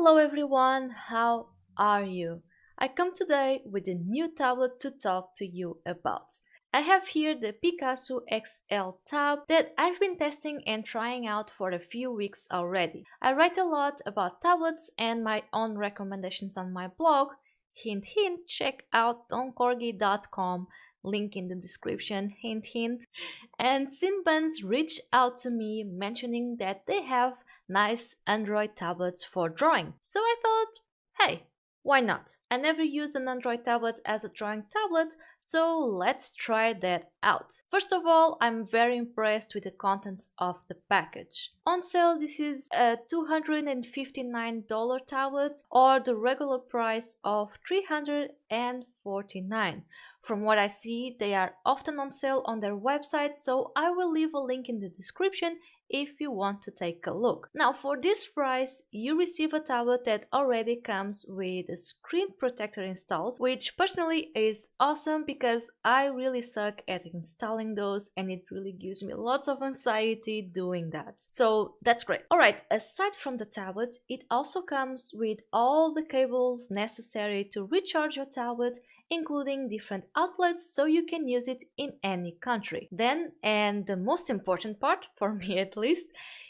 Hello everyone, how are you? I come today with a new tablet to talk to you about. I have here the Picasso XL tab that I've been testing and trying out for a few weeks already. I write a lot about tablets and my own recommendations on my blog. Hint hint, check out doncorgi.com, link in the description, hint hint. And Simbans reached out to me mentioning that they have nice Android tablets for drawing. So I thought, hey, why not? I never used an Android tablet as a drawing tablet, so let's try that out. First of all, I'm very impressed with the contents of the package. On sale, this is a $259 tablet or the regular price of $349. From what I see, they are often on sale on their website, so I will leave a link in the description if you want to take a look. Now, for this price, you receive a tablet that already comes with a screen protector installed, which personally is awesome because I really suck at installing those and it really gives me lots of anxiety doing that. So that's great. Alright, aside from the tablet, it also comes with all the cables necessary to recharge your tablet, including different outlets so you can use it in any country. Then, and the most important part, for me at least,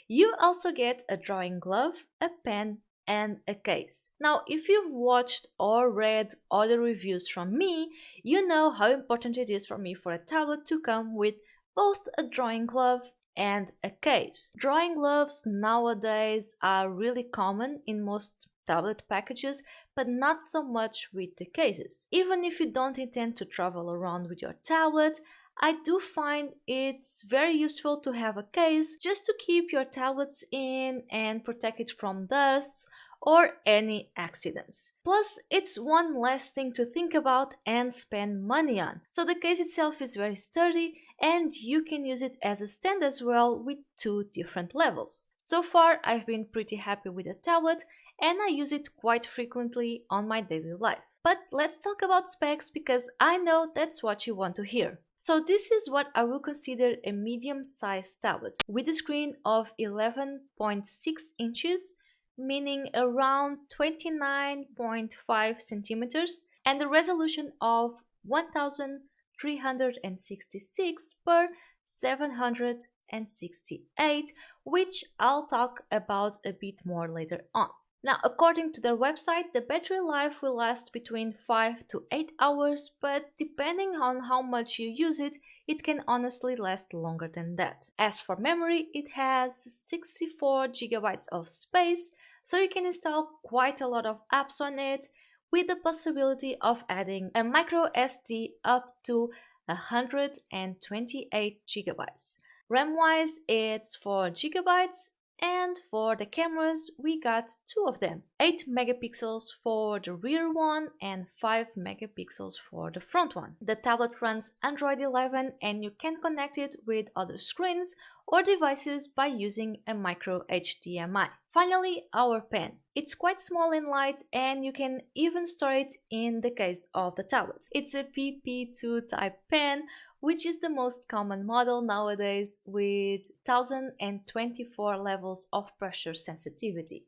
you also get a drawing glove, a pen, and a case. Now, if you've watched or read other reviews from me, you know how important it is for me for a tablet to come with both a drawing glove and a case. Drawing gloves nowadays are really common in most tablet packages, but not so much with the cases. Even if you don't intend to travel around with your tablet, I do find it's very useful to have a case just to keep your tablets in and protect it from dusts or any accidents. Plus, it's one less thing to think about and spend money on. So the case itself is very sturdy and you can use it as a stand as well with two different levels. So far, I've been pretty happy with the tablet and I use it quite frequently on my daily life. But let's talk about specs because I know that's what you want to hear. So this is what I will consider a medium-sized tablet with a screen of 11.6 inches, meaning around 29.5 centimeters, and a resolution of 1366 by 768, which I'll talk about a bit more later on. Now, according to their website, the battery life will last between 5 to 8 hours, but depending on how much you use it, it can honestly last longer than that. As for memory, it has 64 gigabytes of space, so you can install quite a lot of apps on it, with the possibility of adding a micro SD up to 128 gigabytes. RAM-wise, it's 4 gigabytes. And for the cameras, we got two of them, 8 megapixels for the rear one and 5 megapixels for the front one. The tablet runs Android 11 and you can connect it with other screens or devices by using a micro HDMI. Finally, our pen. It's quite small and light and you can even store it in the case of the tablet. It's a PP2 type pen, which is the most common model nowadays with 1024 levels of pressure sensitivity.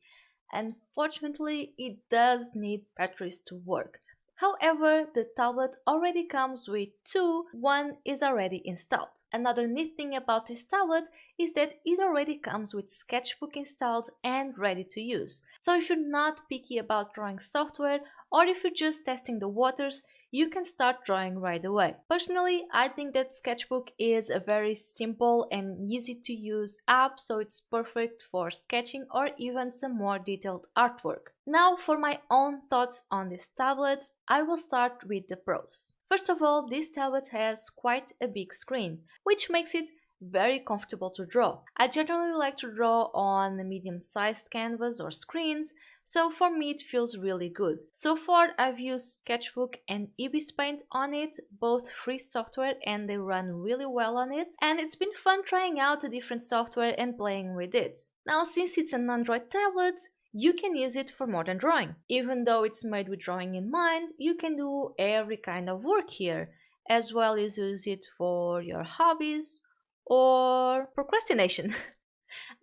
Unfortunately, it does need batteries to work. However, the tablet already comes with two, one is already installed. Another neat thing about this tablet is that it already comes with Sketchbook installed and ready to use. So if you're not picky about drawing software or if you're just testing the waters, you can start drawing right away. Personally, I think that Sketchbook is a very simple and easy to use app, so it's perfect for sketching or even some more detailed artwork. Now for my own thoughts on this tablet, I will start with the pros. First of all, this tablet has quite a big screen, which makes it very comfortable to draw. I generally like to draw on a medium-sized canvas or screens, so for me it feels really good. So far I've used Sketchbook and Ibis Paint on it, both free software, and they run really well on it, and it's been fun trying out a different software and playing with it. Now, since it's an Android tablet, you can use it for more than drawing. Even though it's made with drawing in mind, you can do every kind of work here, as well as use it for your hobbies or procrastination.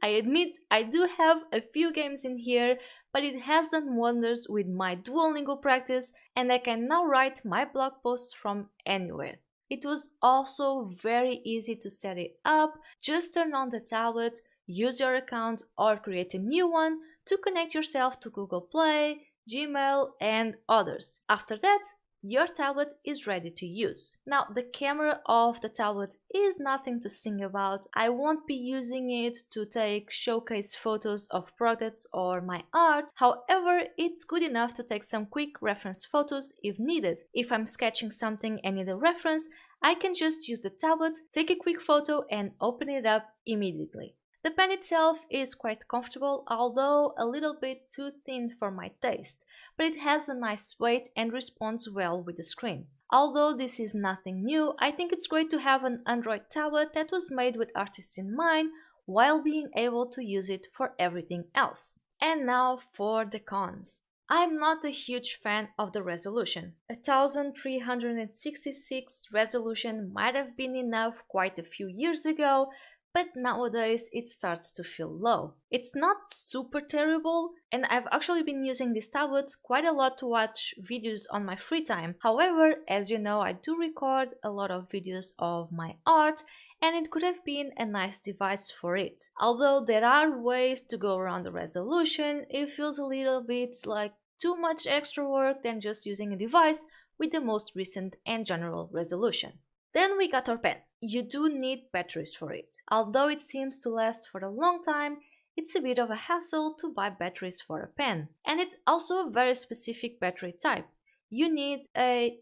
I admit I do have a few games in here, but it has done wonders with my Duolingo practice, and I can now write my blog posts from anywhere. It was also very easy to set it up. Just turn on the tablet, use your account or create a new one to connect yourself to Google Play, Gmail and others. After that, your tablet is ready to use. Now, the camera of the tablet is nothing to sing about. I won't be using it to take showcase photos of products or my art. However, it's good enough to take some quick reference photos if needed. If I'm sketching something and need a reference, I can just use the tablet, take a quick photo and open it up immediately. The pen itself is quite comfortable, although a little bit too thin for my taste, but it has a nice weight and responds well with the screen. Although this is nothing new, I think it's great to have an Android tablet that was made with artists in mind while being able to use it for everything else. And now for the cons. I'm not a huge fan of the resolution. 1366 resolution might have been enough quite a few years ago, but nowadays it starts to feel low. It's not super terrible, and I've actually been using this tablet quite a lot to watch videos on my free time. However, as you know, I do record a lot of videos of my art, and it could have been a nice device for it. Although there are ways to go around the resolution, it feels a little bit like too much extra work than just using a device with the most recent and general resolution. Then we got our pen. You do need batteries for it. Although it seems to last for a long time, it's a bit of a hassle to buy batteries for a pen. And it's also a very specific battery type. You need a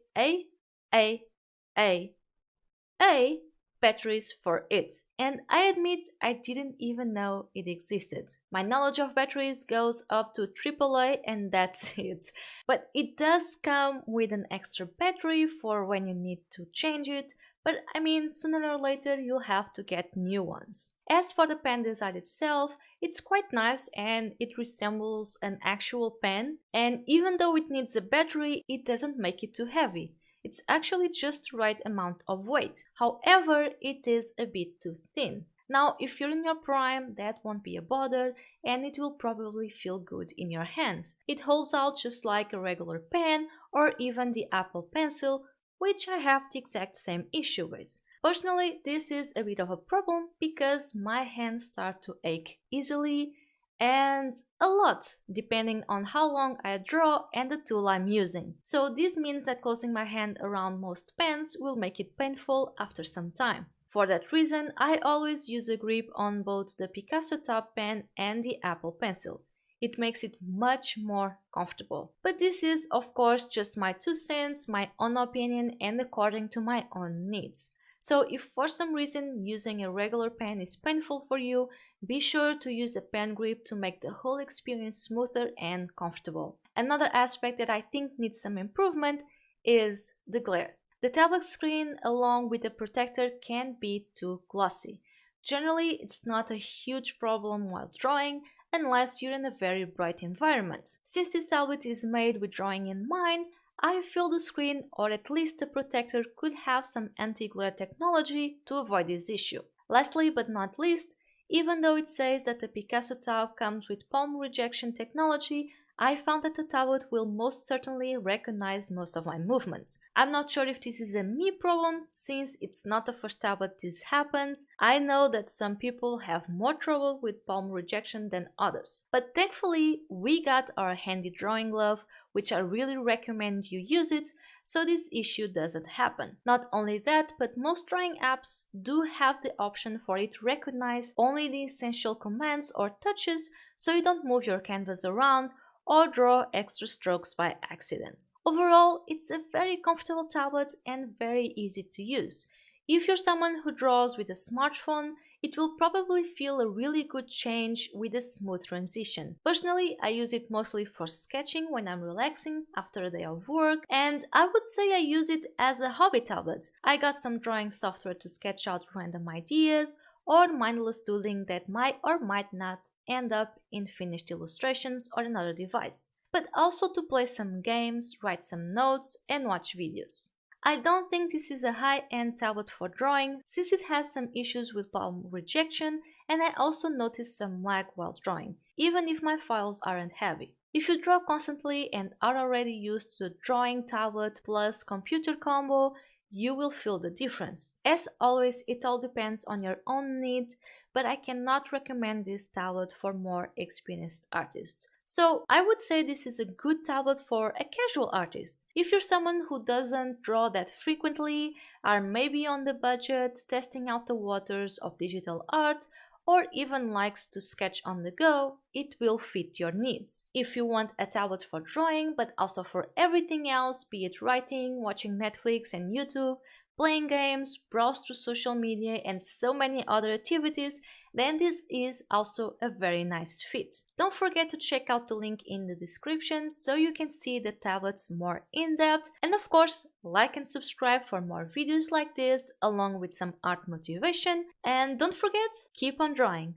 batteries for it, and I admit I didn't even know it existed. My knowledge of batteries goes up to AAA and that's it. But it does come with an extra battery for when you need to change it, but I mean sooner or later you'll have to get new ones. As for the pen design itself, it's quite nice and it resembles an actual pen, and even though it needs a battery, it doesn't make it too heavy. It's actually just the right amount of weight. However, it is a bit too thin. Now, if you're in your prime, that won't be a bother and it will probably feel good in your hands. It holds out just like a regular pen or even the Apple Pencil, which I have the exact same issue with. Personally, this is a bit of a problem because my hands start to ache easily and a lot, depending on how long I draw and the tool I'm using. So this means that closing my hand around most pens will make it painful after some time. For that reason, I always use a grip on both the PicassoTab pen and the Apple Pencil. It makes it much more comfortable. But this is, of course, just my 2 cents, my own opinion, and according to my own needs. So if for some reason using a regular pen is painful for you, be sure to use a pen grip to make the whole experience smoother and comfortable. Another aspect that I think needs some improvement is the glare. The tablet screen along with the protector can be too glossy. Generally, it's not a huge problem while drawing unless you're in a very bright environment. Since this tablet is made with drawing in mind, I feel the screen, or at least the protector, could have some anti-glare technology to avoid this issue. Lastly but not least, even though it says that the PicassoTab comes with palm rejection technology, I found that the tablet will most certainly recognize most of my movements. I'm not sure if this is a me problem, since it's not the first tablet this happens. I know that some people have more trouble with palm rejection than others. But thankfully, we got our handy drawing glove, which I really recommend you use it, so this issue doesn't happen. Not only that, but most drawing apps do have the option for it to recognize only the essential commands or touches, so you don't move your canvas around or draw extra strokes by accident. Overall, it's a very comfortable tablet and very easy to use. If you're someone who draws with a smartphone, it will probably feel a really good change with a smooth transition. Personally, I use it mostly for sketching when I'm relaxing after a day of work, and I would say I use it as a hobby tablet. I got some drawing software to sketch out random ideas or mindless doodling that might or might not end up in finished illustrations or another device, but also to play some games, write some notes, and watch videos. I don't think this is a high-end tablet for drawing, since it has some issues with palm rejection, and I also noticed some lag while drawing, even if my files aren't heavy. If you draw constantly and are already used to the drawing tablet plus computer combo, you will feel the difference. As always, it all depends on your own needs, but I cannot recommend this tablet for more experienced artists. So I would say this is a good tablet for a casual artist. If you're someone who doesn't draw that frequently, are maybe on the budget, testing out the waters of digital art, or even likes to sketch on the go, it will fit your needs. If you want a tablet for drawing but also for everything else, be it writing, watching Netflix and YouTube, playing games, browse through social media, and so many other activities, then this is also a very nice fit. Don't forget to check out the link in the description so you can see the tablets more in depth, and of course, like and subscribe for more videos like this along with some art motivation, and don't forget, keep on drawing!